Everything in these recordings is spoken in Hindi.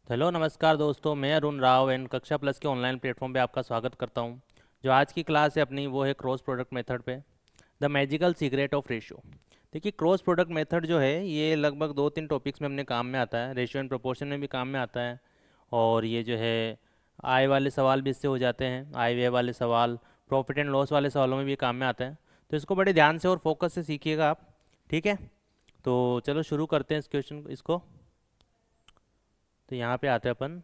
हेलो नमस्कार दोस्तों, मैं अरुण राव एंड कक्षा प्लस के ऑनलाइन प्लेटफॉर्म पे आपका स्वागत करता हूं। जो आज की क्लास है अपनी वो है क्रॉस प्रोडक्ट मेथड पे, the magical secret of ratio. देखिए, क्रॉस प्रोडक्ट मेथड जो है ये लगभग 2-3 टॉपिक्स में अपने काम में आता है। रेशियो एंड प्रोपोर्शन में भी काम में आता है, और ये जो है आय वाले सवाल भी इससे हो जाते हैं, आय व्यय वाले सवाल, प्रॉफिट एंड लॉस वाले सवालों में भी काम में आते हैं। तो इसको बड़े ध्यान से और फोकस से सीखिएगा आप, ठीक है। तो चलो शुरू करते हैं इस क्वेश्चन इसको। तो यहाँ पे आते हैं अपन।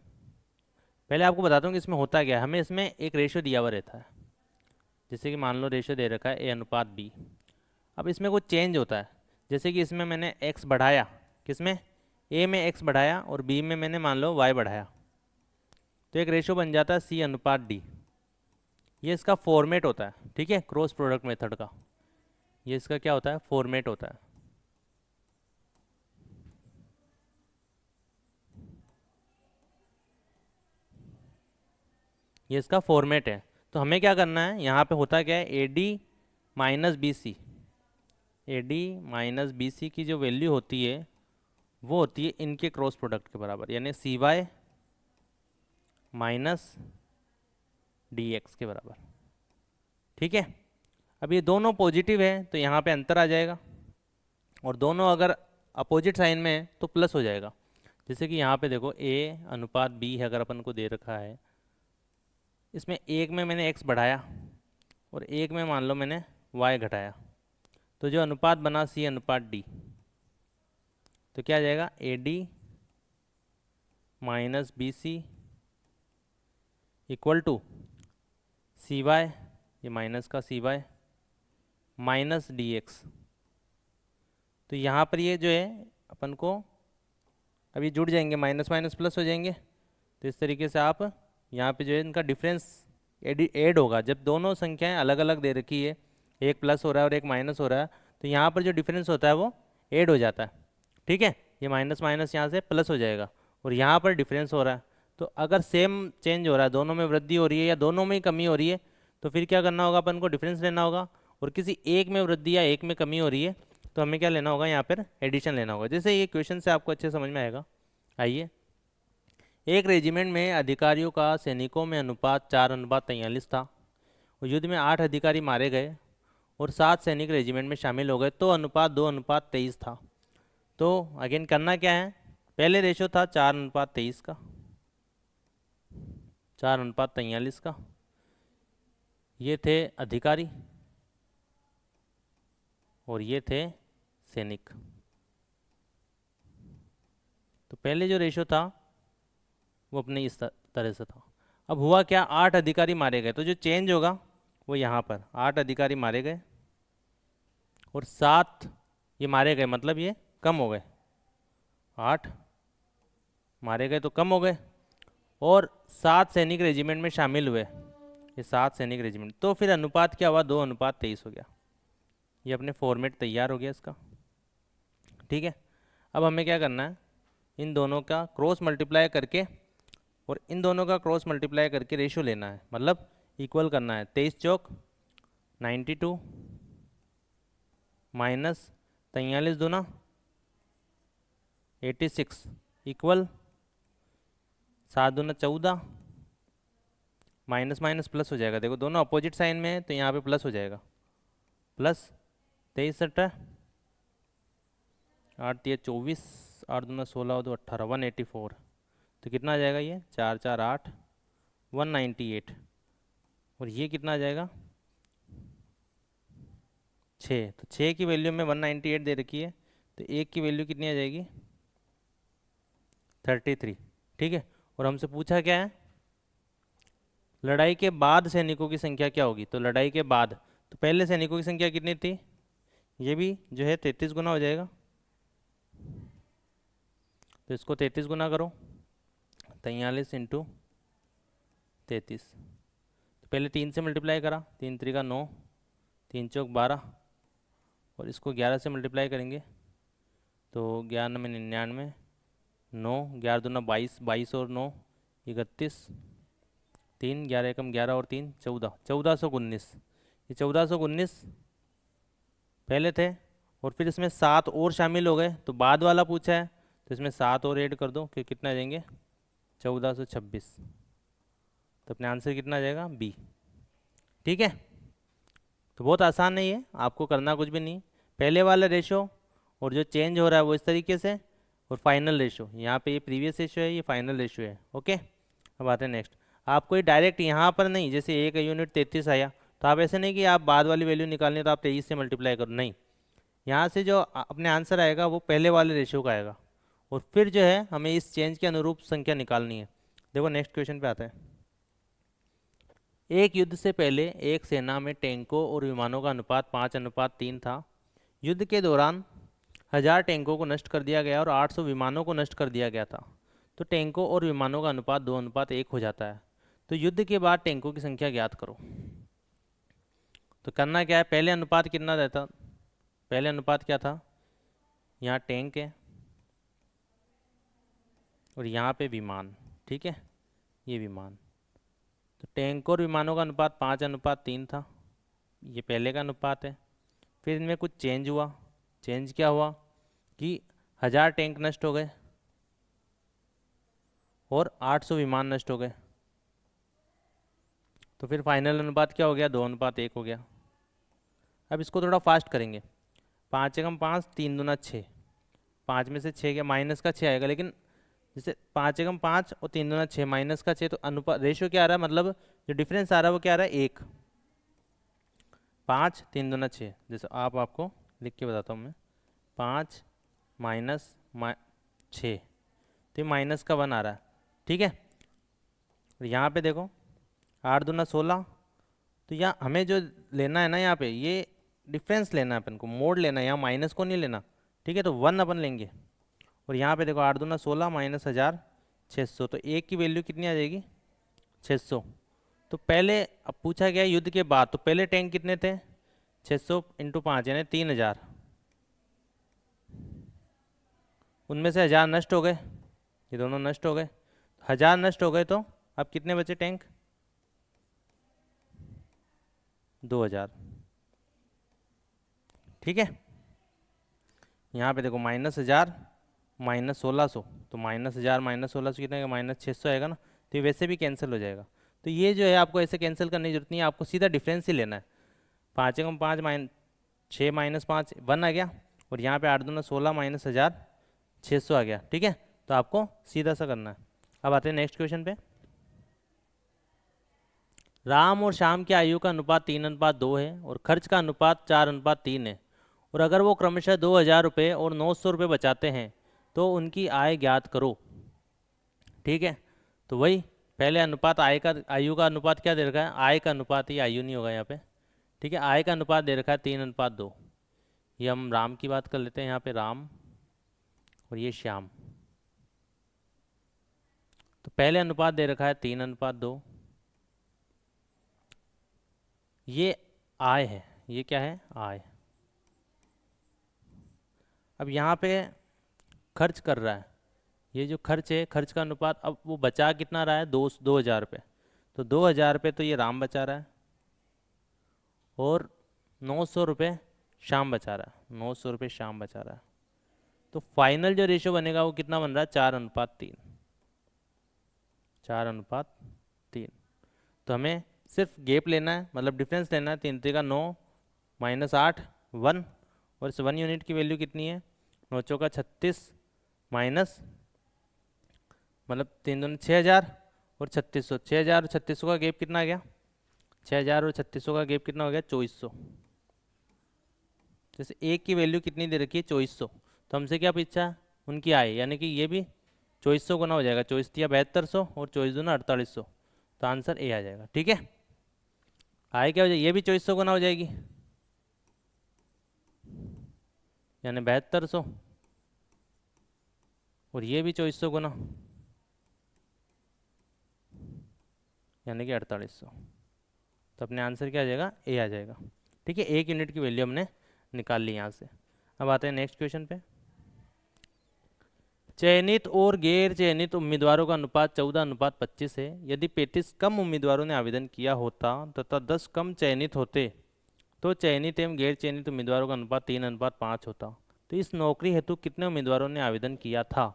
पहले आपको बताता हूँ कि इसमें होता क्या है। हमें इसमें एक रेशियो दिया हुआ रहता है, जैसे कि मान लो रेशियो दे रखा है A/B। अब इसमें कुछ चेंज होता है, जैसे कि इसमें मैंने x बढ़ाया, किसमें, A में x बढ़ाया और B में मैंने मान लो y बढ़ाया, तो एक रेशियो बन जाता है C/D। ये इसका फॉर्मेट होता है, ठीक है, क्रॉस प्रोडक्ट मेथड का। ये इसका क्या होता है, फॉर्मेट होता है। ये इसका फॉर्मेट है। तो हमें क्या करना है, यहाँ पे होता क्या है, AD माइनस BC की जो वैल्यू होती है वो होती है इनके क्रॉस प्रोडक्ट के बराबर, यानी CY-DX के बराबर, ठीक है। अब ये दोनों पॉजिटिव है तो यहाँ पे अंतर आ जाएगा, और दोनों अगर अपोजिट साइन में है तो प्लस हो जाएगा। जैसे कि यहाँ पे देखो A/B है, अगर अपन को दे रखा है, इसमें एक में मैंने x बढ़ाया और एक में मान लो मैंने y घटाया, तो जो अनुपात बना C/D, तो क्या आ जाएगा, AD-BC इक्वल टू CY, ये माइनस का CY माइनस DX। तो यहाँ पर ये जो है अपन को अभी जुड़ जाएंगे, माइनस माइनस प्लस हो जाएंगे। तो इस तरीके से आप यहाँ पे जो है इनका डिफरेंस ऐड होगा। जब दोनों संख्याएं अलग अलग दे रखी है, एक प्लस हो रहा है और एक माइनस हो रहा है, तो यहाँ पर जो डिफरेंस होता है वो ऐड हो जाता है, ठीक है। ये माइनस माइनस यहाँ से प्लस हो जाएगा, और यहाँ पर डिफरेंस हो रहा है। तो अगर सेम चेंज हो रहा है, दोनों में वृद्धि हो रही है या दोनों में ही कमी हो रही है, तो फिर क्या करना होगा, अपन को डिफरेंस लेना होगा। और किसी एक में वृद्धि या एक में कमी हो रही है तो हमें क्या लेना होगा, यहाँ पर एडिशन लेना होगा। जैसे ये क्वेश्चन से आपको अच्छे समझ में आएगा। आइए, एक रेजिमेंट में अधिकारियों का सैनिकों में अनुपात 4/43 था। और युद्ध में 8 अधिकारी मारे गए और 7 सैनिक रेजिमेंट में शामिल हो गए, तो अनुपात 2/23 था। तो अगेन करना क्या है, पहले रेशो था 4/23 का, 4/43 का। ये थे अधिकारी और ये थे सैनिक। तो पहले जो रेशो था वो अपने इस तरह से था। अब हुआ क्या, 8 अधिकारी मारे गए, तो जो चेंज होगा वो यहाँ पर 8 अधिकारी मारे गए और 7 ये मारे गए, मतलब ये कम हो गए, 8 मारे गए तो कम हो गए, और 7 सैनिक रेजिमेंट में शामिल हुए, ये 7 सैनिक रेजिमेंट। तो फिर अनुपात क्या हुआ, 2/23 हो गया। ये अपने फॉर्मेट तैयार हो गया इसका, ठीक है। अब हमें क्या करना है, इन दोनों का क्रॉस मल्टीप्लाई करके और इन दोनों का क्रॉस मल्टीप्लाई करके रेशियो लेना है, मतलब इक्वल करना है। 23 चौक 92 माइनस 43 दूना 86 इक्वल 7 दूना 14, माइनस माइनस प्लस हो जाएगा। देखो दोनों अपोजिट साइन में है तो यहाँ पे प्लस हो जाएगा, प्लस 23 8 ये 24, 8 दूना 16 दो 18, 184। तो कितना आ जाएगा, ये 4 4 8 198। और ये कितना आ जाएगा, 6। तो 6 की वैल्यू में 198 दे रखी है, तो एक की वैल्यू कितनी आ जाएगी, 33, ठीक है। और हमसे पूछा क्या है, लड़ाई के बाद सैनिकों की संख्या क्या होगी। तो लड़ाई के बाद, तो पहले सैनिकों की संख्या कितनी थी, ये भी जो है 33 गुना हो जाएगा। तो इसको 33 गुना करो, 43 इंटू 33। तो पहले 3 से मल्टीप्लाई करा, 3 3 का 9, 3 चौक 12, और इसको 11 से मल्टीप्लाई करेंगे तो 11 में 99, 9 11 दूना 22, 22 और 9 31, 3 11 एकम 11 और 3 14, 1419। ये 1419 पहले थे, और फिर इसमें 7 और शामिल हो गए, तो बाद वाला पूछा है तो इसमें 7 और ऐड कर दो कि कितना आ जाएंगे, 1426। तो अपने आंसर कितना आ जाएगा? बी। ठीक है, तो बहुत आसान नहीं है, आपको करना कुछ भी नहीं। पहले वाला रेशो और जो चेंज हो रहा है वो इस तरीके से, और फाइनल रेशो यहाँ पे ये प्रीवियस रेशो है, ये फाइनल रेशो है। ओके, अब आते हैं नेक्स्ट। आपको ये डायरेक्ट यहाँ पर नहीं, जैसे 1 यूनिट 33 आया, तो आप ऐसे नहीं कि आप बाद वाली वैल्यू निकालनी है तो आप 23 से मल्टीप्लाई करो, नहीं। यहाँ से जो अपने आंसर आएगा वो पहले वाले रेशो का आएगा, और फिर जो है हमें इस चेंज के अनुरूप संख्या निकालनी है। देखो नेक्स्ट क्वेश्चन पे आते हैं। एक युद्ध से पहले एक सेना में टैंकों और विमानों का अनुपात 5:3 था। युद्ध के दौरान 1000 टैंकों को नष्ट कर दिया गया और 800 विमानों को नष्ट कर दिया गया था। तो टैंकों और विमानों का अनुपात 2:1 हो जाता है। तो युद्ध के बाद टैंकों की संख्या ज्ञात करो। तो करना क्या है, पहले अनुपात कितना रहता, पहले अनुपात क्या था, यहाँ टैंक है और यहाँ पे विमान। ठीक है, ये विमान। तो टैंक और विमानों का अनुपात 5:3 था, ये पहले का अनुपात है। फिर इनमें कुछ चेंज हुआ। चेंज क्या हुआ कि 1000 टैंक नष्ट हो गए और 800 विमान नष्ट हो गए। तो फिर फाइनल अनुपात क्या हो गया, 2:1 हो गया। अब इसको थोड़ा फास्ट करेंगे। 5 एकम 5, 3 दूना 6, 5 में से 6 गया, माइनस का 6 आएगा। लेकिन जैसे 5 एकम 5 और 3 दूना 6, माइनस का 6, तो अनुपात रेशियो क्या आ रहा है, मतलब जो डिफरेंस आ रहा है वो क्या आ रहा है, 1। 5 3 दूना 6, जैसे आपको लिख के बताता हूँ मैं। 5 माइनस 6, तो ये माइनस का 1 आ रहा है। ठीक है, और यहाँ पे देखो 8 दूना 16, तो यहाँ हमें जो लेना है ना, यहाँ पे ये डिफरेंस लेना है अपन को, मोड लेना है, यहाँ माइनस को नहीं लेना। ठीक है, तो 1 अपन लेंगे। और यहाँ पे देखो 8 दूना 16 माइनस 1000 600, तो एक की वैल्यू कितनी आ जाएगी, 600। तो पहले अब पूछा गया युद्ध के बाद, तो पहले टैंक कितने थे, 600 × 5 यानी 3000। उनमें से 1000 नष्ट हो गए, ये दोनों नष्ट हो गए। 1000 नष्ट हो गए, तो अब कितने बचे टैंक, 2000। ठीक है, यहाँ पे देखो -1000 -1600, तो -1000 -1600 कितने का, -600 आएगा ना। तो ये वैसे भी कैंसिल हो जाएगा। तो ये जो है आपको ऐसे कैंसिल करने की जरूरत नहीं है, आपको सीधा डिफरेंस ही लेना है। 5 एकम 5 6 -5 1 आ गया, और यहाँ पे 8 दूना 16 -1000 600 आ गया। ठीक है, तो आपको सीधा सा करना है। अब आते हैं नेक्स्ट क्वेश्चन पे। राम और श्याम की आयु का अनुपात 3:2 है और खर्च का अनुपात 4:3 है, और अगर वो क्रमशः 2000 रुपये और 900 रुपये बचाते हैं तो उनकी आय ज्ञात करो। ठीक है, तो वही पहले अनुपात आय का, आयु का अनुपात क्या दे रखा है, आय का अनुपात, ही आयु नहीं होगा यहाँ पे। ठीक है, आय का अनुपात दे रखा है 3:2। ये हम राम की बात कर लेते हैं, यहाँ पे राम और ये श्याम। तो पहले अनुपात दे रखा है 3:2, ये आय है, ये क्या है, आय। अब यहाँ पे खर्च कर रहा है, ये जो खर्च है, खर्च का अनुपात, अब वो बचा कितना रहा है, 2000 रुपये। तो 2000 रुपये तो ये राम बचा रहा है, और 900 रुपये श्याम बचा रहा है, 900 रुपये श्याम बचा रहा है। तो फाइनल जो रेशियो बनेगा वो कितना बन रहा है, 4:3, 4:3। तो हमें सिर्फ गैप लेना है, मतलब डिफरेंस लेना है। 3 3 9 -8 1, और इस 1 यूनिट की वैल्यू कितनी है, 9 चौका 36 माइनस, मतलब 3 दूनी 6000 और 3600, 6000 और 3600 का गैप कितना आ गया, 6000 और 3600 का गैप कितना हो गया, 2400। जैसे एक की वैल्यू कितनी दे रखी है, 2400, तो हमसे क्या पूछा, उनकी आय, यानी कि ये भी 2400 गुना हो जाएगा, 24 या 7200 और 24 दूना 4800, तो आंसर ए आ जाएगा। ठीक है, आय क्या हो जाएगी, ये भी 2400 गुना हो जाएगी, यानी 7200, और ये भी 2400 गुना, यानी कि 4800। तो अपने आंसर क्या आ जाएगा, ए आ जाएगा। ठीक है, 1 यूनिट की वैल्यू हमने निकाल ली यहाँ से। अब आते हैं नेक्स्ट क्वेश्चन पे। चयनित और गैर चयनित उम्मीदवारों का अनुपात 14:25 है। यदि 35 कम उम्मीदवारों ने आवेदन किया होता तथा 10 कम चयनित होते तो चयनित एवं गैर चयनित उम्मीदवारों का अनुपात 3:5 होता। तो इस नौकरी हेतु कितने उम्मीदवारों ने आवेदन किया था।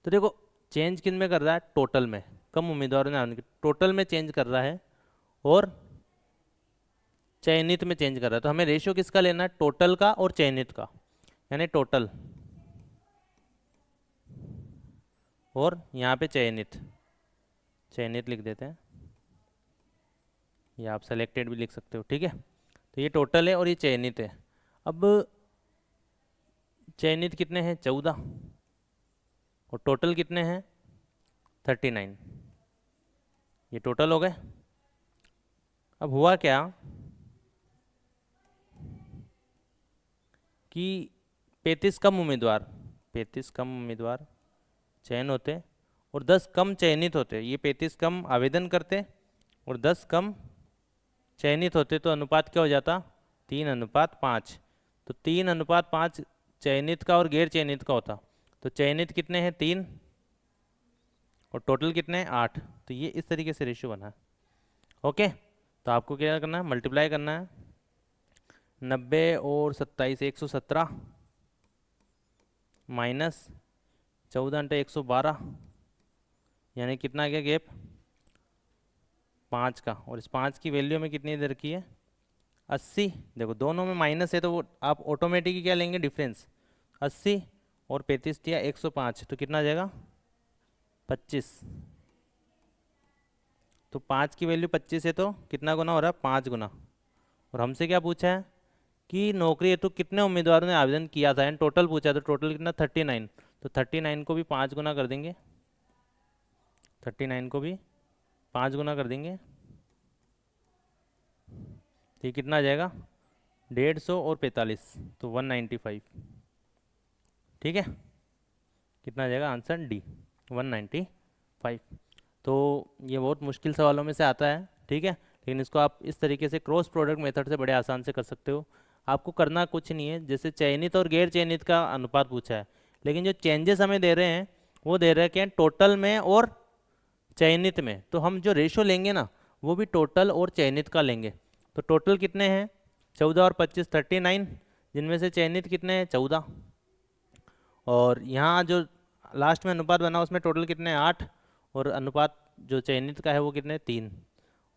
तो देखो चेंज किन में कर रहा है, टोटल में, कम उम्मीदवारों ने टोटल में चेंज कर रहा है और चयनित में चेंज कर रहा है। तो हमें रेशियो किसका लेना है, टोटल का और चयनित का, यानी टोटल और यहाँ पे चयनित, चयनित लिख देते हैं, या आप सेलेक्टेड भी लिख सकते हो, ठीक है। तो ये टोटल है और ये चयनित है। अब चयनित कितने हैं, 14, और टोटल कितने हैं, 39, ये टोटल हो गए। अब हुआ क्या कि 35 कम उम्मीदवार, 35 कम उम्मीदवार चयन होते और 10 कम चयनित होते। ये 35 कम आवेदन करते और 10 कम चयनित होते, तो अनुपात क्या हो जाता, 3:5। तो 3:5 चयनित का और गैर चयनित का होता। तो चयनित कितने हैं, 3, और टोटल कितने हैं, 8। तो ये इस तरीके से रेशियो बना है। ओके, तो आपको क्या करना है, मल्टीप्लाई करना है, 90 और 27 117 माइनस 14 × 112, यानी कितना गया गैप, 5 का, और इस 5 की वैल्यू में कितनी दे रखी है, 80। देखो दोनों में माइनस है तो वो आप ऑटोमेटिक क्या लेंगे, डिफरेंस, 80 और 35 दिया 105, तो कितना आ जाएगा, 25। तो 5 की वैल्यू 25 है तो कितना गुना हो रहा है, 5 गुना। और हमसे क्या पूछा है कि नौकरी हेतु कितने उम्मीदवारों ने आवेदन किया था, एंड टोटल पूछा है, तो टोटल कितना, 39। तो 39 को भी 5 गुना कर देंगे, 39 को भी 5 गुना कर देंगे, तो ये कितना आ जाएगा, 150 और 45, तो 195, ठीक है। कितना आ जाएगा, आंसर डी, 195। तो ये बहुत मुश्किल सवालों में से आता है, ठीक है, लेकिन इसको आप इस तरीके से क्रॉस प्रोडक्ट मेथड से बड़े आसान से कर सकते हो। आपको करना कुछ नहीं है, जैसे चयनित और गैर चयनित का अनुपात पूछा है, लेकिन जो चेंजेस हमें दे रहे हैं वो दे रहे हैं कि टोटल में और चयनित में, तो हम जो रेशो लेंगे ना वो भी टोटल और चयनित का लेंगे। तो टोटल कितने हैं, 14 और 25 39, जिनमें से चयनित कितने हैं, 14, और यहाँ जो लास्ट में अनुपात बना उसमें टोटल कितने हैं, 8, और अनुपात जो चयनित का है वो कितने, 3,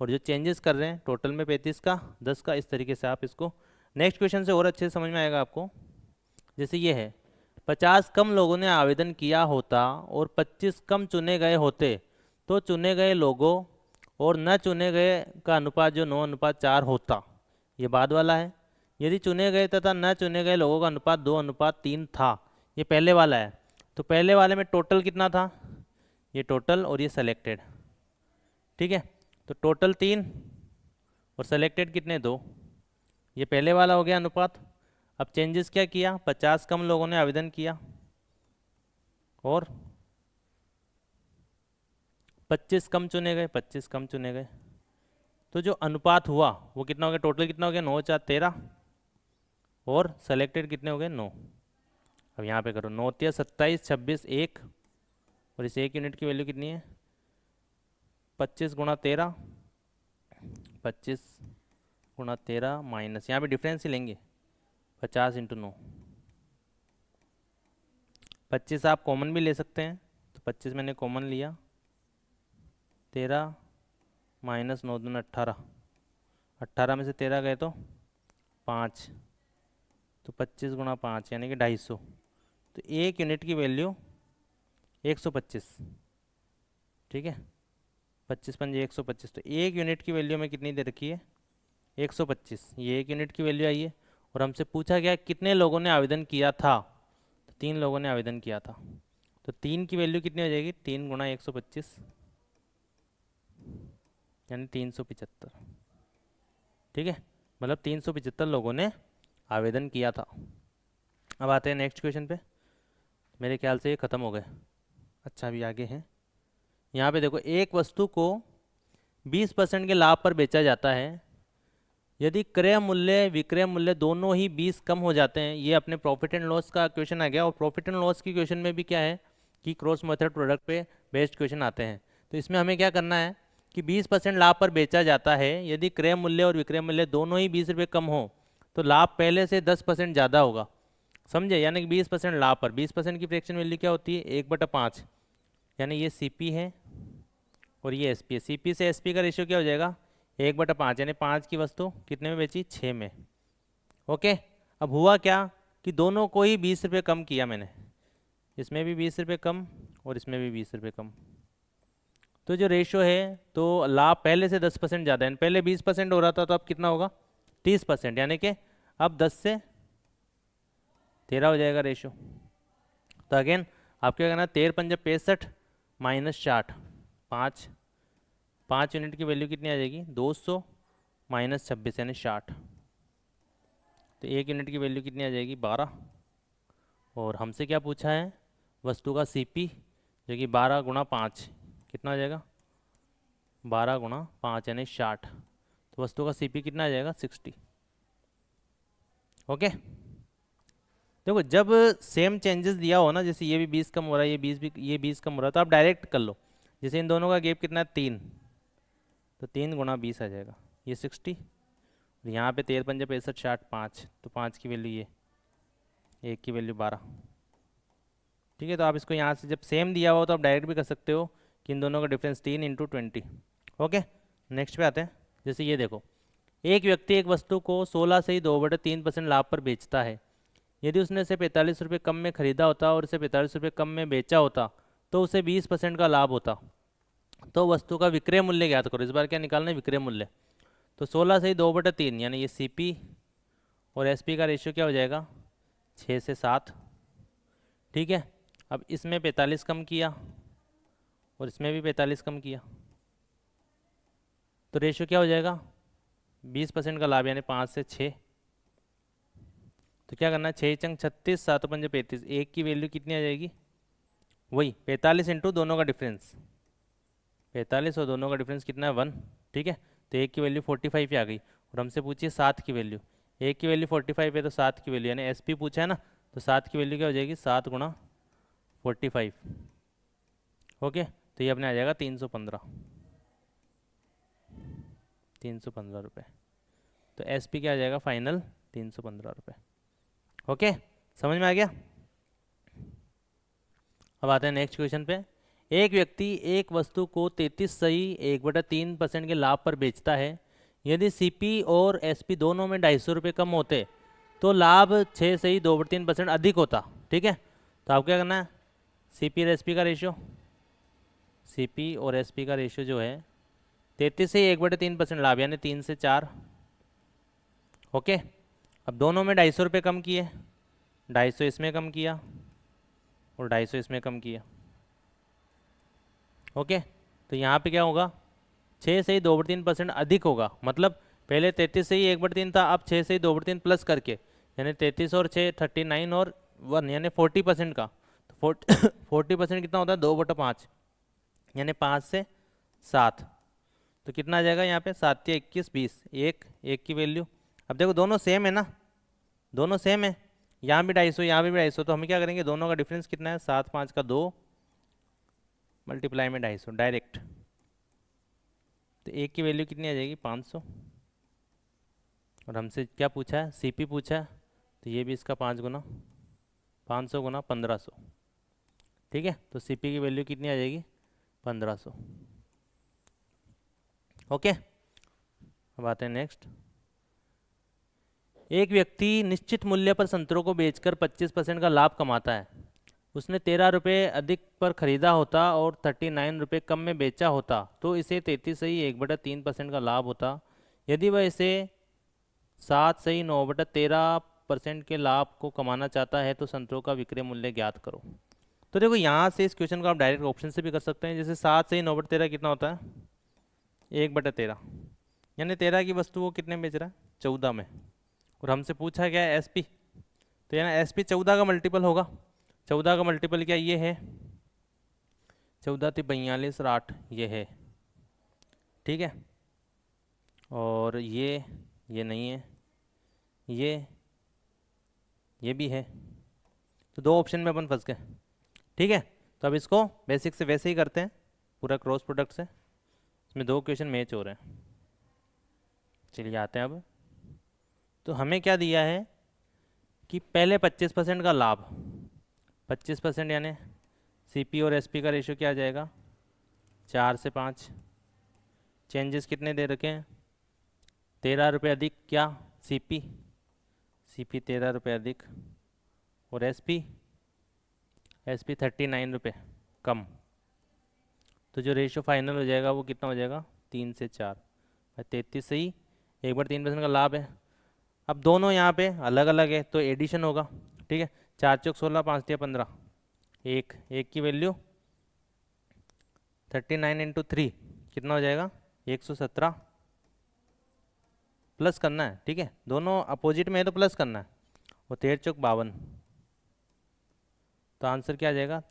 और जो चेंजेस कर रहे हैं टोटल में 35 का, 10 का, इस तरीके से आप इसको नेक्स्ट क्वेश्चन से और अच्छे से समझ में आएगा आपको। जैसे ये है, 50 कम लोगों ने आवेदन किया होता और 25 कम चुने गए होते, तो चुने गए लोगों और न चुने गए का अनुपात जो 9:4 होता। ये बाद वाला है। यदि चुने गए तथा न चुने गए लोगों का अनुपात 2:3 था, ये पहले वाला है। तो पहले वाले में टोटल कितना था, ये टोटल और ये सेलेक्टेड, ठीक है। तो टोटल 3 और सेलेक्टेड कितने, 2, ये पहले वाला हो गया अनुपात। अब चेंजेस क्या किया, 50 कम लोगों ने आवेदन किया और 25 कम चुने गए, 25 कम चुने गए, तो जो अनुपात हुआ वो कितना हो गया, टोटल कितना हो गया, 9×4 13, और सेलेक्टेड कितने हो गए, 9। अब यहाँ पे करो, 9×3 27 26 1, और इस 1 यूनिट की वैल्यू कितनी है, 25 × 13, 25 × 13 माइनस, यहाँ पे डिफरेंस ही लेंगे, 50 × 9, 25 आप कॉमन भी ले सकते हैं, तो 25 मैंने कॉमन लिया, 13 माइनस 9 दूना 18, 18 में से 13 गए तो 5, तो 25 × 5 यानी कि 250। तो 1 यूनिट की वैल्यू 125, ठीक है, 25 पंजे 125, तो 1 यूनिट की वैल्यू में कितनी दे रखी है, 125, ये 1 यूनिट की वैल्यू आई है। और हमसे पूछा गया कितने लोगों ने आवेदन किया था, तो 3 लोगों ने आवेदन किया था। तो 3 की वैल्यू कितनी हो जाएगी, 3 × 125 यानी 375, ठीक है, मतलब 375 लोगों ने आवेदन किया था। अब आते हैं नेक्स्ट क्वेश्चन पे। मेरे ख्याल से ये ख़त्म हो गए। अच्छा अभी आगे हैं, यहाँ पे देखो, एक वस्तु को 20% के लाभ पर बेचा जाता है, यदि क्रय मूल्य विक्रय मूल्य दोनों ही 20 कम हो जाते हैं। ये अपने प्रॉफिट एंड लॉस का क्वेश्चन आ गया, और प्रॉफिट एंड लॉस की क्वेश्चन में भी क्या है कि क्रॉस मेथड प्रोडक्ट पे बेस्ड क्वेश्चन आते हैं। तो इसमें हमें क्या करना है कि 20% लाभ पर बेचा जाता है, यदि क्रय मूल्य और विक्रय मूल्य दोनों ही 20 रुपये कम हो, तो लाभ पहले से 10% ज़्यादा होगा, समझे, यानी कि 20% लाभ पर 20% की फ्रैक्शन वैल्यू क्या होती है, 1/5, यानी ये CP है और ये SP है। CP से SP का रेशियो क्या हो जाएगा, 1/5, यानी 5 की वस्तु कितने में बेची, 6 में। ओके, अब हुआ क्या कि दोनों को ही 20 रुपये कम किया मैंने, इसमें भी 20 रुपये कम और इसमें भी 20 रुपये कम। तो जो रेशो है, तो लाभ पहले से 10% ज़्यादा है। पहले 20% हो रहा था, तो अब कितना होगा, 30%, यानी कि अब 10 से 13 हो जाएगा रेशो। तो अगेन आपको क्या करना, 13 पंजे 65 माइनस 60, 5 यूनिट की वैल्यू कितनी आ जाएगी, 200 माइनस 26 यानी 60। तो 1 यूनिट की वैल्यू कितनी आ जाएगी, 12। और हमसे क्या पूछा है, वस्तु का CP, जो कि 12 गुणा 5 कितना आ जाएगा, 12 गुणा 5 यानी 60। तो वस्तु का CP कितना आ जाएगा, 60। ओके, देखो जब सेम चेंजेस दिया हो ना, जैसे ये भी 20 कम हो रहा है, ये 20 कम हो रहा है, तो आप डायरेक्ट कर लो। जैसे इन दोनों का गैप कितना है, 3, तो 3 गुणा 20 आ जाएगा, ये 60। यहाँ पे 13 पंजे 65, 60, 5, तो 5 की वैल्यू ये, 1 की वैल्यू 12। ठीक है, तो आप इसको यहाँ से जब सेम दिया हुआ तो आप डायरेक्ट भी कर सकते हो कि इन दोनों का डिफरेंस 3 × 20। ओके, नेक्स्ट पे आते हैं। जैसे ये देखो, एक व्यक्ति एक वस्तु को 16 से ही 2/3% लाभ पर बेचता है। यदि उसने इसे 45 रुपये कम में खरीदा होता और इसे 45 रुपये कम में बेचा होता तो उसे 20% का लाभ होता। तो वस्तु का विक्रय मूल्य ज्ञात करो। इस बार क्या निकालना है, विक्रय मूल्य। तो 16 से ही 2/3 यानी ये CP और SP का रेशियो क्या हो जाएगा, 6 से 7। ठीक है, अब इसमें 45 कम किया और इसमें भी 45 कम किया, तो रेशियो क्या हो जाएगा, 20% का लाभ यानी 5 से 6। तो क्या करना है, 6 चंग 36, 7 पंजे 35, 1 की वैल्यू कितनी आ जाएगी, वही 45 इंटू दोनों का डिफरेंस, 45 और दोनों का डिफरेंस कितना है, 1। ठीक है, तो 1 की वैल्यू 45 ही आ गई। और हमसे पूछिए 7 की वैल्यू, 1 की वैल्यू 45 है तो 7 की वैल्यू, यानी SP पूछा है ना, तो 7 की वैल्यू क्या हो जाएगी, 7 गुणा 45। ओके, तो ये अपने आ जाएगा 315, 315 रुपये। तो SP क्या आ जाएगा फाइनल, 315 रुपये। ओके, समझ में आ गया। अब आते हैं नेक्स्ट क्वेश्चन पे। एक व्यक्ति एक वस्तु को 33 सही 1/3% के लाभ पर बेचता है। यदि CP और SP दोनों में 250 रुपये कम होते तो लाभ 6 सही 2/3% अधिक होता। ठीक है, तो आप क्या करना है, CP और SP का रेशियो, CP और SP का रेशियो जो है 33 से 1/3% लाभ यानी 3 से 4। ओके, अब दोनों में 250 रुपये कम किए, 250 इसमें कम किया और 250 इसमें कम किया। ओके, तो यहाँ पे क्या होगा, 6 से ही 2/3% अधिक होगा। मतलब पहले 33 से ही 1/3 था, अब 6 से ही 2/3 प्लस करके, यानी 33 और 6 39 और 1 यानी 40% का। तो 40% कितना होता है, 2/5 यानी 5 से 7। तो कितना आ जाएगा यहाँ पे, 7 या 21, 20, 1 की वैल्यू। अब देखो दोनों सेम है ना, दोनों सेम है, यहाँ भी 250 यहाँ भी 250, तो हम क्या करेंगे, दोनों का डिफरेंस कितना है, 7 5 का 2 मल्टीप्लाई में 250 डायरेक्ट। तो 1 की वैल्यू कितनी आ जाएगी, 500। और हमसे क्या पूछा है, CP पूछा है, तो ये भी इसका 5 गुना 500 गुना 1500। ठीक है, तो CP की वैल्यू कितनी आ जाएगी, 1500। ओके, अब आते हैं नेक्स्ट। एक व्यक्ति निश्चित मूल्य पर संतरों को बेचकर 25% का लाभ कमाता है। उसने 13 रुपये अधिक पर खरीदा होता और 39 रुपये कम में बेचा होता तो इसे 33 सही 1/3% का लाभ होता। यदि वह इसे 7 सही 9/13% के लाभ को कमाना चाहता है तो संतरों का विक्रय मूल्य ज्ञात करो। तो देखो यहाँ से इस क्वेश्चन को आप डायरेक्ट ऑप्शन से भी कर सकते हैं। जैसे 7 सही 9/13 कितना होता है, 1/13, यानी 13 की वस्तु वो कितने में बेच रहा है, 14 में। और हमसे पूछा क्या है, SP, तो यानी SP 14 का मल्टीपल होगा। 14 का मल्टीपल क्या, ये है 14 × 42 और 8, ये है। ठीक है, और ये नहीं है, ये भी है। तो 2 ऑप्शन में अपन फंस गए। ठीक है, तो अब इसको बेसिक से वैसे ही करते हैं, पूरा क्रॉस प्रोडक्ट से। इसमें 2 क्वेश्चन मैच हो रहे हैं। चलिए आते हैं अब। तो हमें क्या दिया है कि पहले 25% का लाभ, 25% यानी सीपी और एसपी का रेशियो क्या आ जाएगा, 4 से 5। चेंजेस कितने दे रखे हैं, 13 रुपये अधिक क्या, सीपी, सीपी 13 रुपये अधिक, और एसपी, एसपी 39 रुपये कम। तो जो रेशियो फाइनल हो जाएगा वो कितना हो जाएगा, 3 से 4। 33 सही, 1/3% का लाभ है। अब दोनों यहाँ पे अलग अलग है तो एडिशन होगा, ठीक है। 4 चौक 16, 5 तिया 15, एक एक की वैल्यू 39 × 3 कितना हो जाएगा, 117। प्लस करना है, ठीक है, दोनों अपोजिट में है तो प्लस करना है। और 13 चौक 52, तो आंसर क्या आ जाएगा,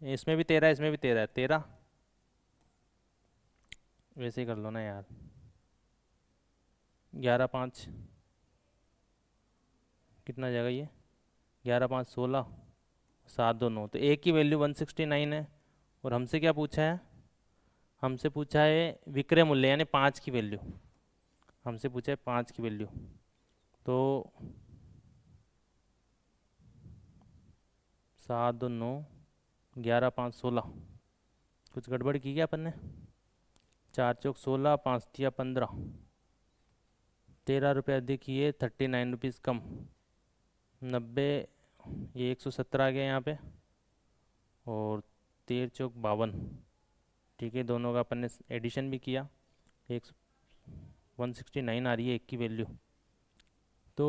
इसमें भी 13 इसमें भी 13 है, 13। वैसे ही कर लो ना यार, 11 5 कितना जाएगा ये, 11 5 16, 7 2 9, तो एक की वैल्यू 169 है। और हमसे क्या पूछा है, हमसे पूछा है विक्रय मूल्य यानी 5 की वैल्यू, हमसे पूछा है 5 की वैल्यू। तो 7 2 9, 11 5 16, कुछ गड़बड़ की क्या अपन ने, 4 चौक 16, 5 तिया 15, 13 रुपये अधिक ये 39 रुपीज़ कम, 90, ये 117 आ गया यहाँ पे, और 13 चौक 52, ठीक है, दोनों का अपन ने एडिशन भी किया, एक 169 आ रही है एक की वैल्यू। तो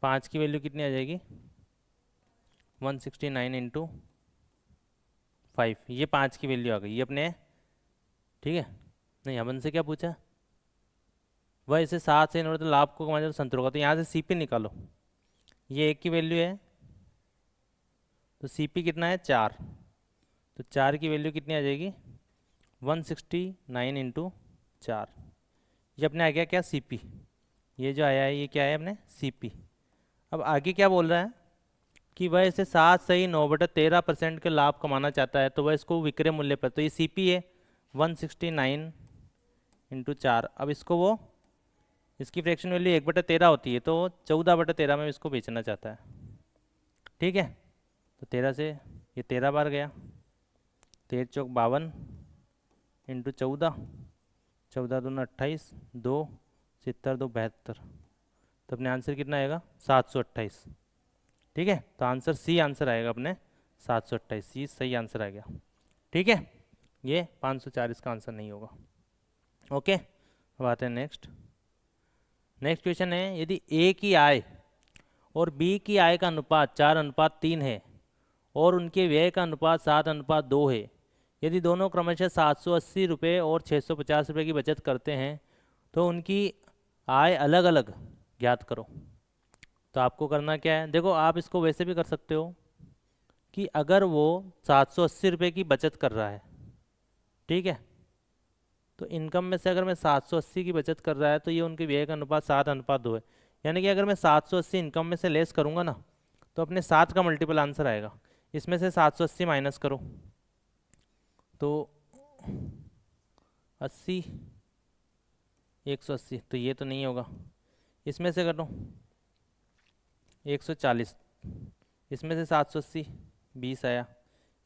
5 की वैल्यू कितनी आ जाएगी, 169 × 5, ये 5 की वैल्यू आ गई ये अपने, ठीक है। नहीं, अपन से क्या पूछा, वह इसे 7 से इन्वर्टर लाभ को कमाने संतुल होगा, तो यहाँ से सीपी निकालो, ये एक की वैल्यू है तो सीपी कितना है 4, तो 4 की वैल्यू कितनी आ जाएगी, 169 × 4, ये अपने आ गया क्या, सीपी। ये जो आया है ये क्या है अपने, सीपी। अब आगे क्या बोल रहा है कि वह इसे 7 सही 9/13% के लाभ कमाना चाहता है, तो वह इसको विक्रय मूल्य पर, तो ये सीपी है 169 × 4। अब इसको वो, इसकी फ्रैक्शन वैल्यू 1/13 होती है, तो 14/13 में इसको बेचना चाहता है, ठीक है। तो 13 से ये 13 बार गया, 13 चौक 52 × 14, 14 दूना 28, 2 70 2 72, तो अपने आंसर कितना आएगा, 728, ठीक है। तो आंसर सी आंसर आएगा अपने 728, सी सही आंसर आ गया, ठीक है। ये 504 इसका आंसर नहीं होगा, ओके। अब आते हैं नेक्स्ट। नेक्स्ट क्वेश्चन है, यदि ए की आय और बी की आय का अनुपात 4:3 है और उनके व्यय का अनुपात 7:2 है, यदि दोनों क्रमशः 780 रुपये और 650 रुपये की बचत करते हैं तो उनकी आय अलग अलग ज्ञात करो। तो आपको करना क्या है, देखो आप इसको वैसे भी कर सकते हो कि अगर वो 780 रुपये की बचत कर रहा है, ठीक है, तो इनकम में से अगर मैं 780 की बचत कर रहा है तो ये उनके व्यय का अनुपात 7:2 है, यानी कि अगर मैं 780 इनकम में से लेस करूँगा ना तो अपने 7 का मल्टीपल आंसर आएगा, इसमें से 780 माइनस करो तो 80, 180, तो ये तो नहीं होगा, इसमें से करो 140, इसमें से 780 20 आया,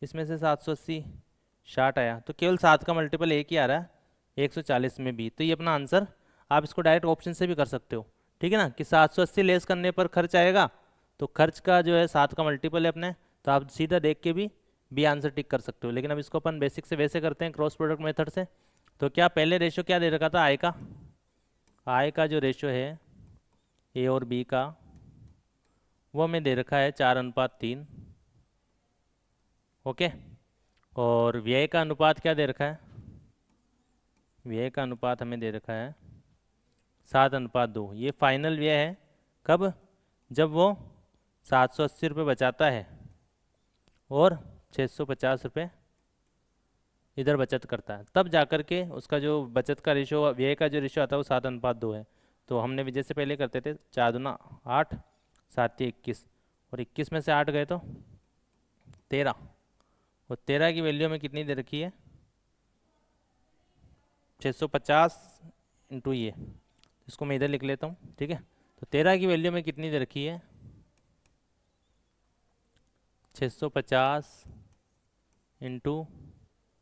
इसमें से 780 60 आया, तो केवल 7 का मल्टीपल एक ही आ रहा है 140 में भी, तो ये अपना आंसर। आप इसको डायरेक्ट ऑप्शन से भी कर सकते हो, ठीक है ना, कि 780 लेस करने पर खर्च आएगा, तो खर्च का जो है 7 का मल्टीपल है अपने, तो आप सीधा देख के भी आंसर टिक कर सकते हो। लेकिन अब इसको अपन बेसिक से वैसे करते हैं, क्रॉस प्रोडक्ट मेथड से। तो क्या पहले रेशियो क्या दे रखा था, आय का जो रेशियो है ए और बी का वो हमें दे रखा है 4:3, ओके। और व्यय का अनुपात क्या दे रखा है, व्यय का अनुपात हमें दे रखा है 7:2। ये फाइनल व्यय है कब, जब वो 780 रुपये बचाता है और 650 रुपये इधर बचत करता है, तब जाकर के उसका जो बचत का रेशो, व्यय का जो रेशो आता है वो 7:2 है। तो हमने भी जैसे पहले करते थे 4 दूना 8, 7 21, और 21 में से 8 गए तो 13, और 13 की वैल्यू में कितनी दे रखी है 650 इंटू ये, इसको मैं इधर लिख लेता हूँ, ठीक है। तो 13 की वैल्यू में कितनी दे रखी है 650 इंटू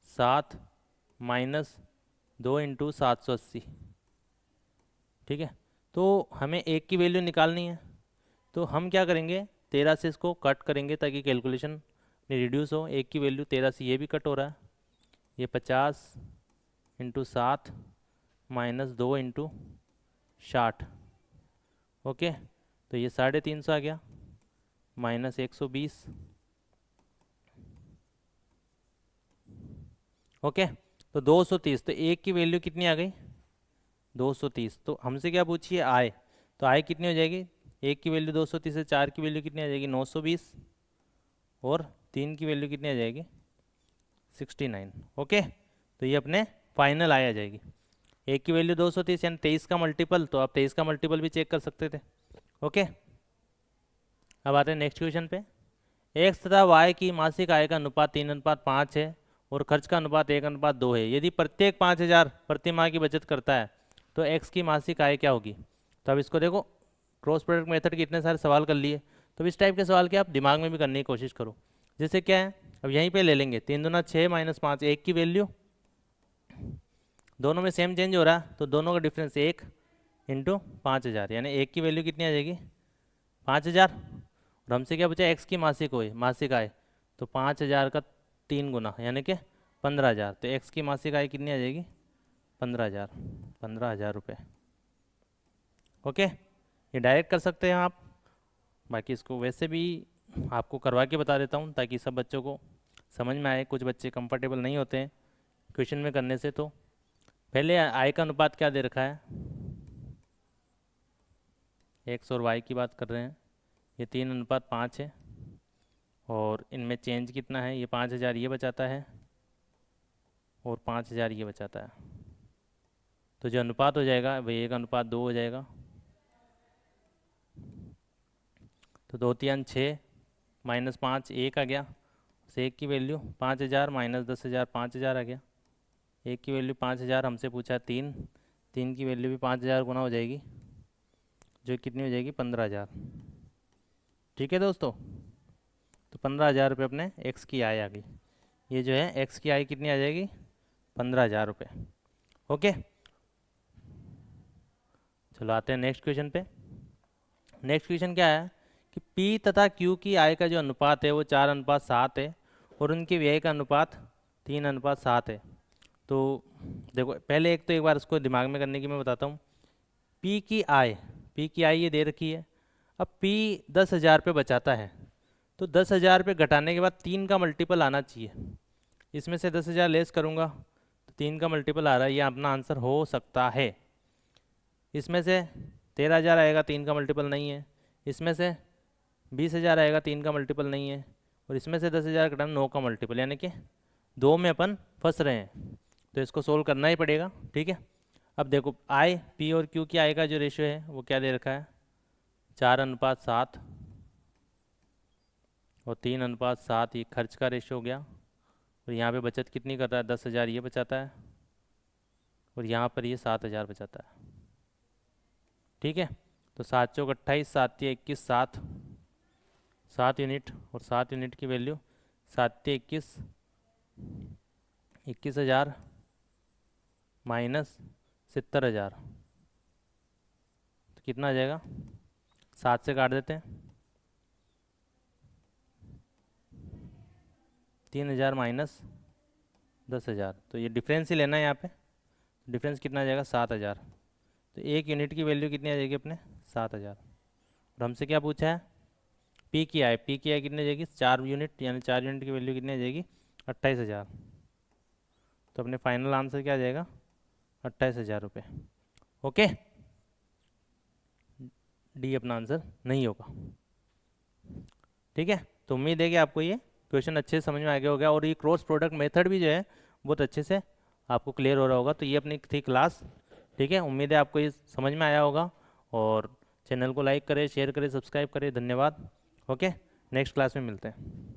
7 माइनस 2 इंटू 780। ठीक है, तो हमें एक की वैल्यू निकालनी है, तो हम क्या करेंगे, 13 से इसको कट करेंगे ताकि कैलकुलेशन में रिड्यूस हो। एक की वैल्यू 13 से ये भी कट हो रहा है, ये 50 इंटू 7 माइनस 2 इंटू 60। ओके, तो ये 350 आ गया, माइनस 120। ओके, तो 230, तो एक की वैल्यू कितनी आ गई, 230। तो हमसे क्या पूछिए, आय, तो आय कितनी हो जाएगी, एक की वैल्यू 230 है, चार की वैल्यू कितनी आ जाएगी 920, और तीन की वैल्यू कितनी आ जाएगी 69। ओके, तो ये अपने फाइनल आय आ जाएगी। एक की वैल्यू 230 यानी 23 का मल्टीपल, तो आप 23 का मल्टीपल भी चेक कर सकते थे। ओके, अब आते हैं नेक्स्ट क्वेश्चन पे। एक्स तथा वाई की मासिक आय का अनुपात 3:5 है और खर्च का अनुपात 1:2 है। यदि प्रत्येक 5,000 प्रति माह की बचत करता है तो एक्स की मासिक आय क्या होगी। तो अब इसको देखो, क्रॉस प्रोडक्ट मेथड के इतने सारे सवाल कर लिए, तो इस टाइप के सवाल के आप दिमाग में भी करने की कोशिश करो। जैसे क्या है, अब यहीं पे ले लेंगे 3 दूना 6 माइनस 5, एक की वैल्यू, दोनों में सेम चेंज हो रहा है तो दोनों का डिफरेंस 1 इंटू 5,000, यानी एक की वैल्यू कितनी आ जाएगी 5,000। और हमसे क्या पूछा, एक्स की मासिक आय, तो 5,000 का 3 गुना यानी कि 15,000, तो एक्स की मासिक आय कितनी आ जाएगी 15,000, 15,000 रुपये। ओके, ये डायरेक्ट कर सकते हैं आप, बाकी इसको वैसे भी आपको करवा के बता देता हूँ ताकि सब बच्चों को समझ में आए। कुछ बच्चे कंफर्टेबल नहीं होते हैं क्वेश्चन में करने से। तो पहले आय का अनुपात क्या दे रखा है, एक्स और वाई की बात कर रहे हैं, ये 3:5 है, और इनमें चेंज कितना है, ये 5,000 ये बचाता है और 5,000 ये बचाता है, तो जो अनुपात हो जाएगा वही 1:2 हो जाएगा। तो 2 3 6 माइनस 5 1 आ गया, उस एक की वैल्यू 5,000 माइनस 10,000 5,000 आ गया। एक की वैल्यू 5,000 हमसे पूछा 3, 3 की वैल्यू भी 5,000 गुना हो जाएगी, जो कितनी हो जाएगी 15,000। ठीक है दोस्तों, तो 15,000 रुपये अपने एक्स की आय आ गई। ये जो है एक्स की आय कितनी आ जाएगी 15,000 रुपये। ओके, चलो आते हैं नेक्स्ट क्वेश्चन पे। नेक्स्ट क्वेश्चन क्या है कि पी तथा क्यू की आय का जो अनुपात है वो 4:7 है और उनके व्यय का अनुपात 3:7 है। तो देखो पहले एक बार इसको दिमाग में करने की मैं बताता हूँ। पी की आय ये दे रखी है। अब पी 10,000 रुपये बचाता है, तो 10,000 रुपये घटाने के बाद 3 का मल्टीपल आना चाहिए। इसमें से 10,000 लेस करूँगा तो 3 का मल्टीपल आ रहा है, ये अपना आंसर हो सकता है। इसमें से 13,000 आएगा, 3 का मल्टीपल नहीं है। इसमें से 20,000 आएगा, 3 का मल्टीपल नहीं है। और इसमें से 10,000 घटाना 9 का मल्टीपल, यानी कि 2 में अपन फंस रहे हैं, तो इसको सोल्व करना ही पड़ेगा। ठीक है, अब देखो आई पी और क्यू की आय का जो रेशियो है वो क्या दे रखा है 4:7 और 3:7, ये खर्च का रेशियो हो गया। और यहाँ पे बचत कितनी कर रहा है 10,000 ये बचाता है और यहाँ पर ये 7,000 बचाता है। ठीक है, तो 7 चौक 28, 7 तिया 21, 7 यूनिट, और 7 यूनिट की वैल्यू 7 तिया 21, 21,000 माइनस 70,000, तो कितना आ जाएगा 7 से काट देते हैं, 3,000 माइनस 10,000, तो ये डिफरेंस ही लेना है यहाँ पे। डिफरेंस कितना आ जाएगा 7,000, तो एक यूनिट की वैल्यू कितनी आ जाएगी अपने 7,000। और हमसे क्या पूछा है पी की आय कितनी आ जाएगी 4 यूनिट, यानी 4 यूनिट की वैल्यू कितनी आ जाएगी 28,000। तो अपने फाइनल आंसर क्या आ जाएगा 28,000 रुपये। ओके, डी अपना आंसर नहीं होगा। ठीक है, तो उम्मीद है कि आपको ये क्वेश्चन अच्छे से समझ में आ गया होगा, और ये क्रॉस प्रोडक्ट मेथड भी जो है बहुत अच्छे से आपको क्लियर हो रहा होगा। तो ये अपनी थी क्लास। ठीक है, उम्मीद है आपको ये समझ में आया होगा, और चैनल को लाइक करें, शेयर करें, सब्सक्राइब करें। धन्यवाद। ओके, नेक्स्ट क्लास में मिलते हैं।